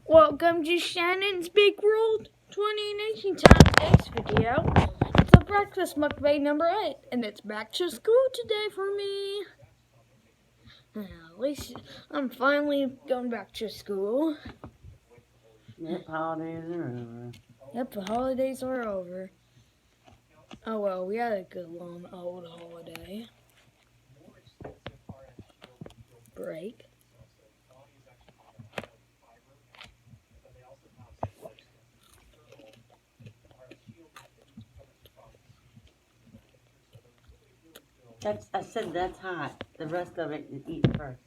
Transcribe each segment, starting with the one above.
Welcome to Shannon's Big World 2018 Time X video. It's a breakfast mukbang number 8, and it's back to school today for me. At least I'm finally going back to school. Yep, holidays are over. Yep, the holidays are over. Oh well, we had a good long old holiday break. I said that's hot. The rest of it you eat first.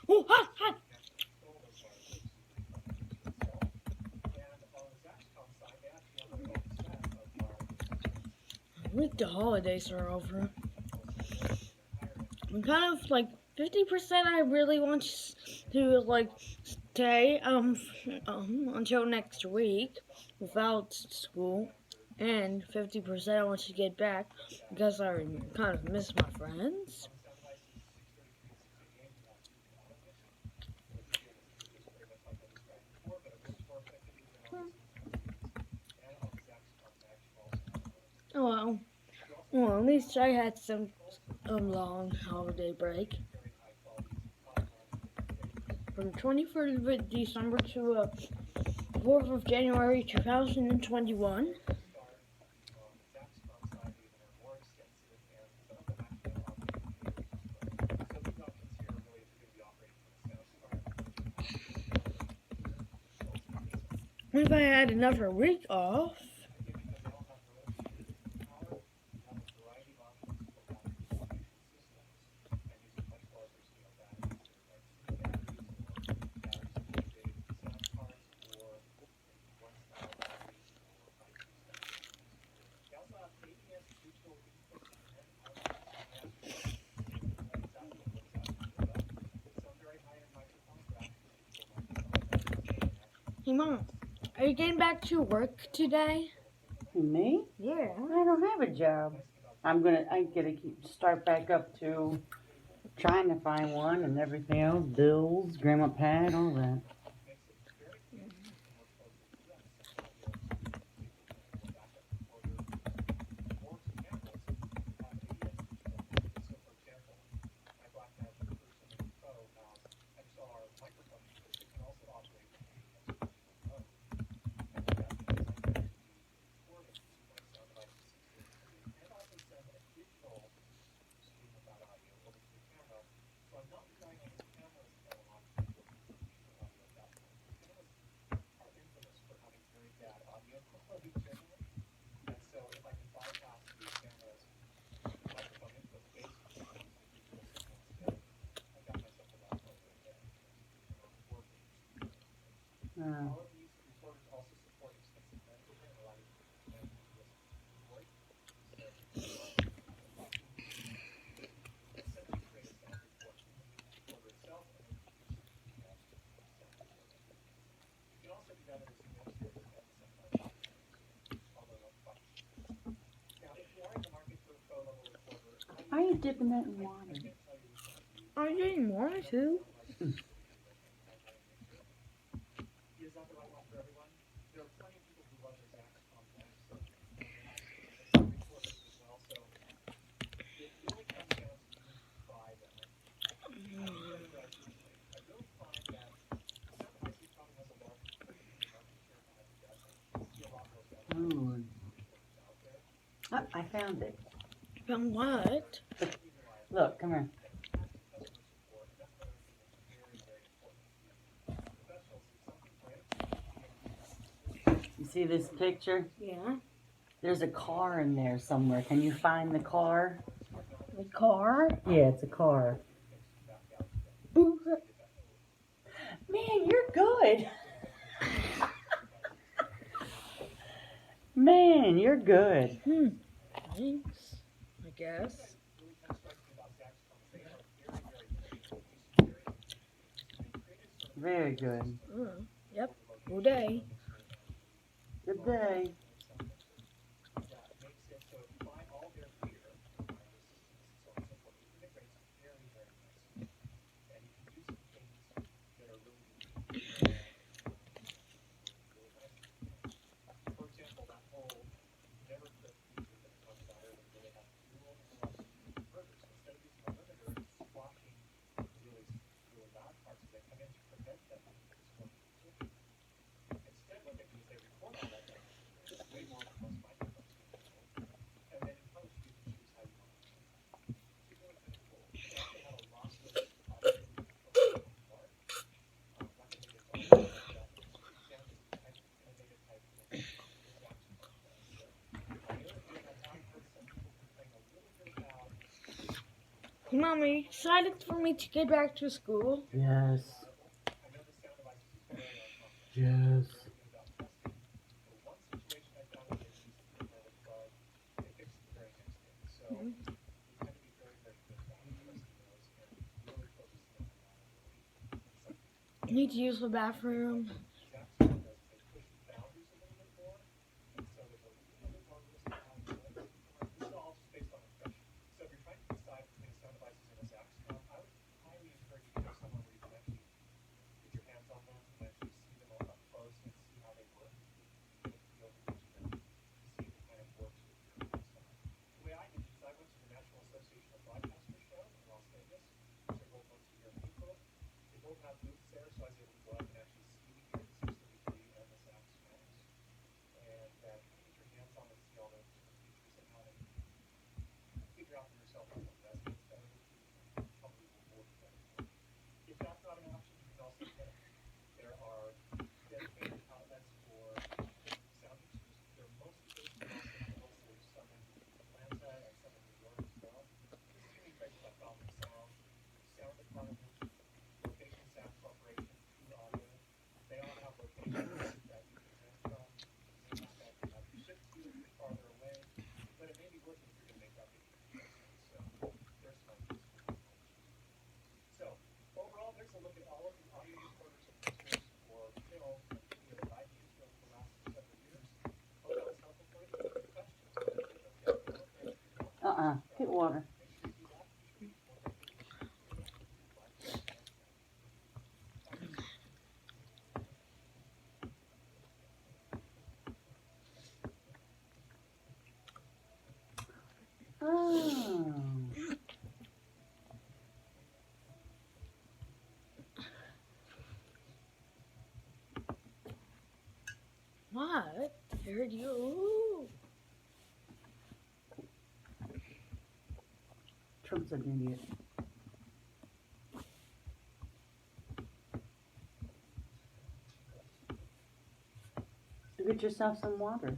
Oh, hot, hot! I think the holidays are over. I'm kind of like 50%. I really want to like stay until next week without school, and 50% I want to get back because I kind of miss my friends. Oh well, at least I had some long holiday break. From 21st of December to 4th of January 2021. If I had another week off, hey Mom, are you getting back to work today? Me? Yeah. I don't have a job. I gotta start back up to trying to find one and everything else. Bills, grandma pad, all that. Why are you dipping that in water? I didn't want to. Ooh. Oh, I found it. From what? Look, come here. You see this picture? Yeah. There's a car in there somewhere. Can you find the car? The car? Yeah, it's a car. Man, you're good. Man, you're good. Thanks, I guess. Very good. Yep. Good day. Good day. Mom, are you excited for me to get back to school? Yes. Yes. I need to use the bathroom. Get water. Oh. What? I heard you. Trump's an idiot. Go get yourself some water.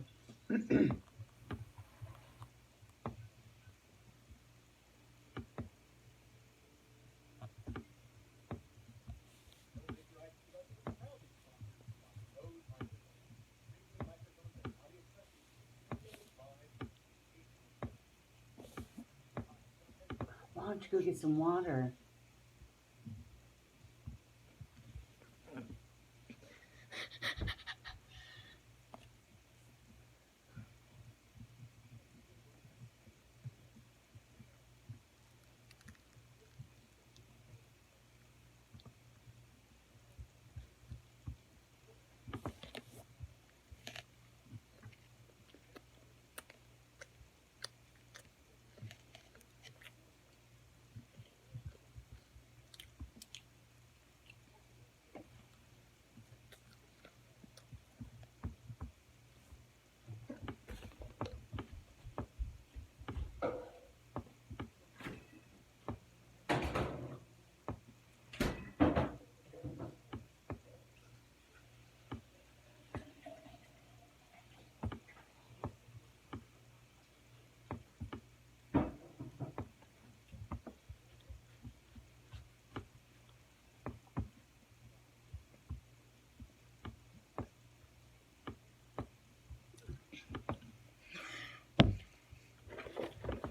Why don't you go get some water?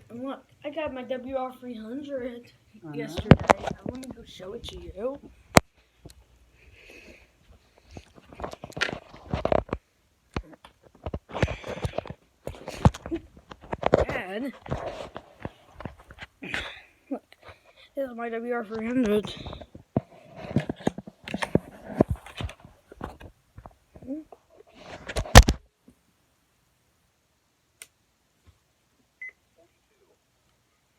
And look, I got my WR300 know. yesterday. I want to go show it to you. Dad, look, this is my WR300.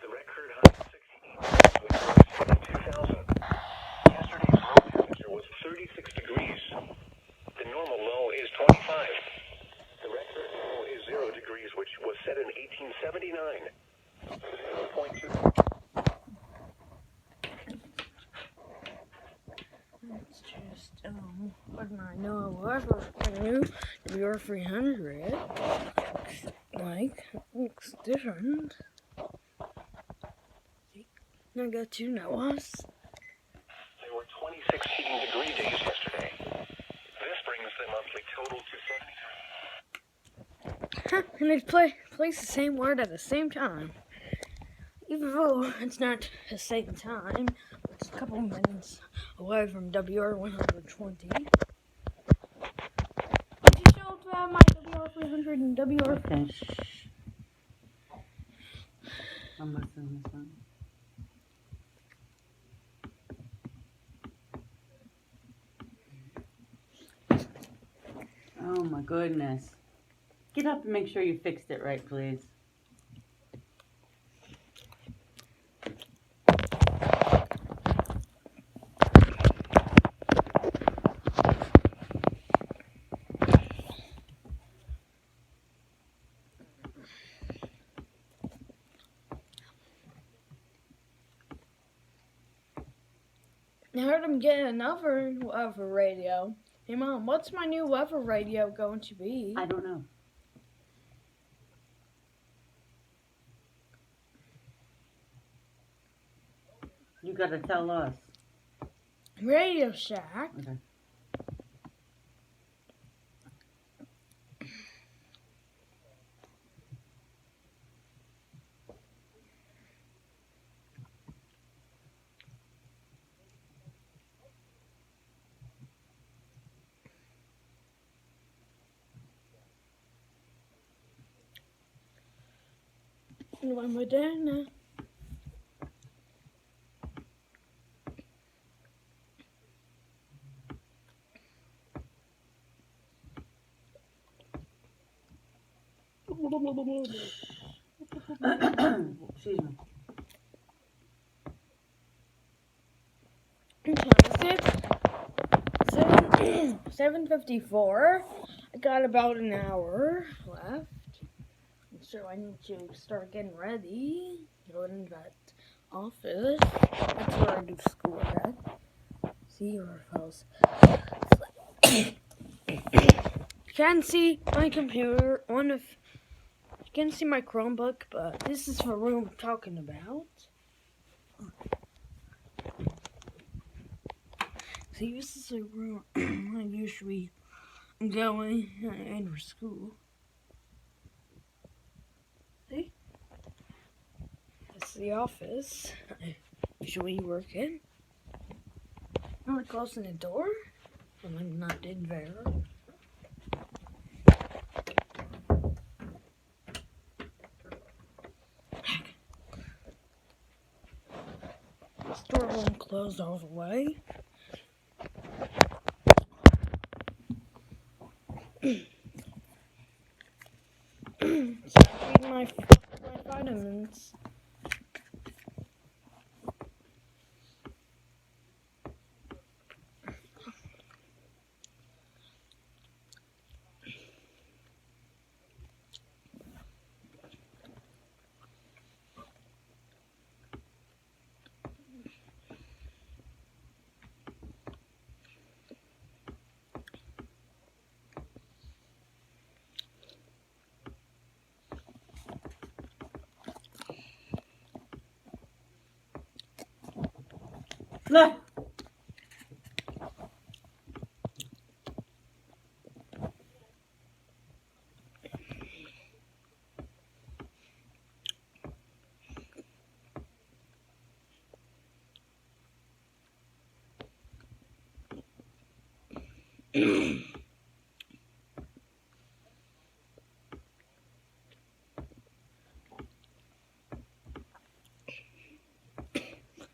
The record high of 68 was 72,000. Yesterday's low temperature was 36 degrees. The normal low is 25. The record low is 0 degrees, which was set in 1879. 0.2. It's just, what I know was a new WR300. Like, it looks different. I got 2 Noahs. There were 26 heating degree days yesterday. This brings the monthly total to 73. Huh, and they place the same word at the same time. Even though it's not the same time, it's a couple minutes away from WR 120. Did you show my WR 300 and WR? Okay. I'm listening to this one. Oh my goodness. Get up and make sure you fixed it right, please. I heard I'm getting another weather radio. Hey Mom, what's my new weather radio going to be? I don't know. You gotta tell us. Radio Shack. Okay. And when we're done now. Excuse me. 7:54. I got about an hour left. So I need to start getting ready. Go in that office. That's where I do school at. See your files. You can't see my computer. You can see my Chromebook, but this is the room I'm talking about. See, this is the room I usually go in for school. See? This is the office I usually work in. I'm not closing the door. I'm not in there. This door won't close all the way. So I need my vitamins. No.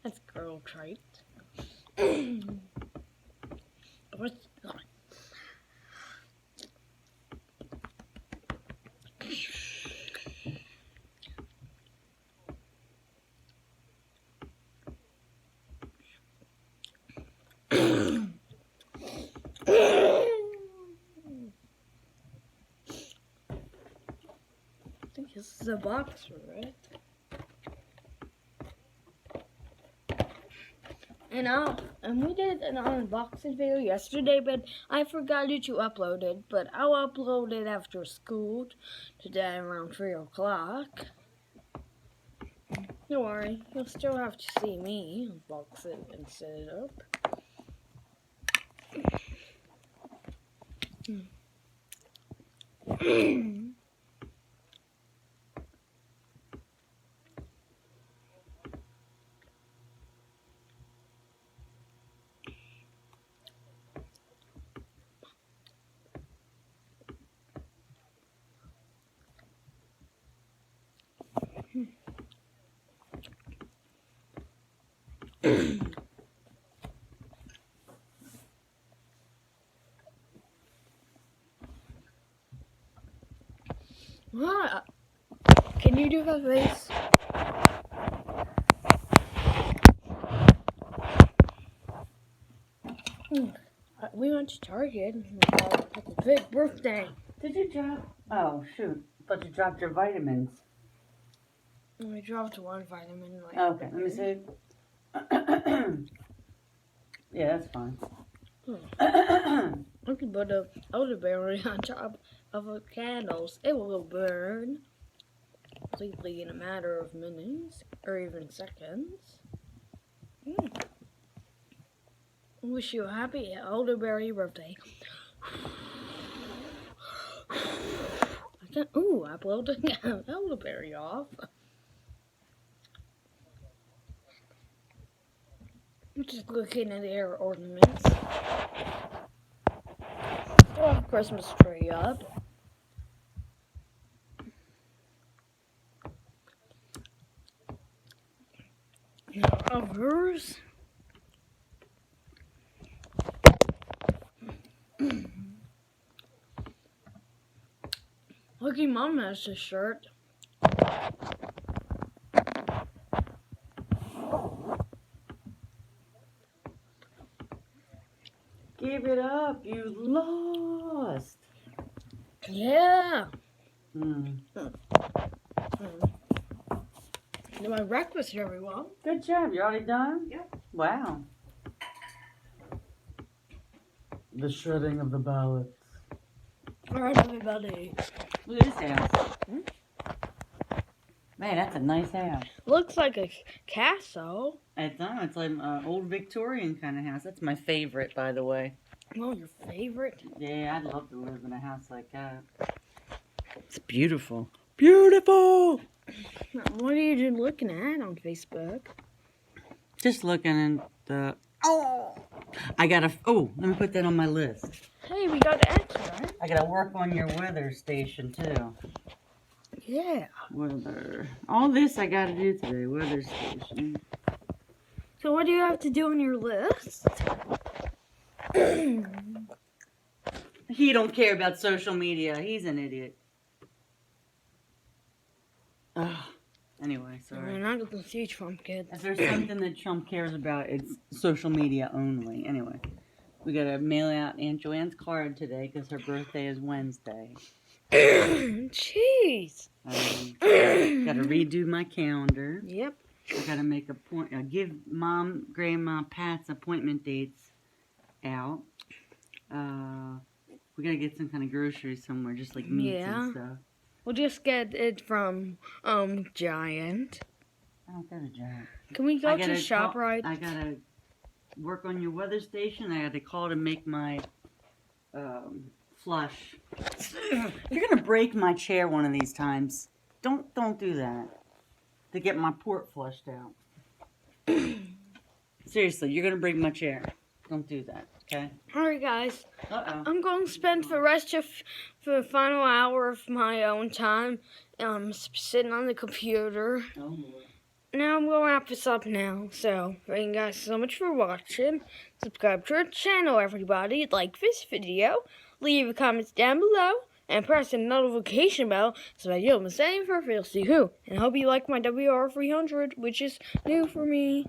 That's girl trait. What's I think this is a boxer, right? And we did an unboxing video yesterday, but I forgot to upload it. But I'll upload it after school today around 3 o'clock. Don't worry, you'll still have to see me unbox it and set it up. What? Can you do that face? We went to Target for a big birthday. Did you drop? Oh shoot! Thought you dropped your vitamins. We dropped one vitamin. Like, Okay, let me see. Yeah, that's fine. I can put a elderberry on top of a candles. It will burn completely in a matter of minutes or even seconds. Wish you a happy elderberry birthday. I blew the elderberry off. I'm just looking at their ornaments. Still have a Christmas tree up. Now others. Lucky Mom has this shirt. Give it up, you lost. Yeah. Mm. My breakfast, everyone. Good job. You already done? Yep. Wow. The shredding of the ballots. Alright, everybody. Look at this house. Man, that's a nice house. Looks like a castle. It's like an old Victorian kind of house. That's my favorite, by the way. Oh, your favorite? Yeah, I'd love to live in a house like that. It's beautiful. Beautiful! What are you looking at on Facebook? Just looking at the... Oh! let me put that on my list. Hey, we got extra. I gotta work on your weather station, too. Yeah. Weather. All this I gotta do today. Weather station. So what do you have to do on your list? He don't care about social media. He's an idiot. Ugh. Anyway, We're sorry. not going to teach from kids. If there's something that Trump cares about, it's social media only. Anyway, we gotta mail out Aunt Joanne's card today because her birthday is Wednesday. Jeez. Gotta redo my calendar. Yep. I gotta make give Mom, Grandma, Pat's appointment dates out. We gotta get some kind of groceries somewhere, just like meats and stuff. We'll just get it from Giant. I don't go to Giant. Can we go to ShopRite? I gotta work on your weather station. I gotta call to make my flush. You're gonna break my chair one of these times. Don't do that. To get my port flushed out. Seriously, you're gonna break my chair. Don't do that, okay? Alright, guys. Uh-oh. I'm going to spend the rest of the final hour of my own time sitting on the computer. Oh, Lord. Now I'm going to wrap this up now. So, thank you guys so much for watching. Subscribe to our channel, everybody. Like this video. Leave a comment down below. And press the notification bell so that you'll miss any for see who. And I hope you like my WR300, which is new for me.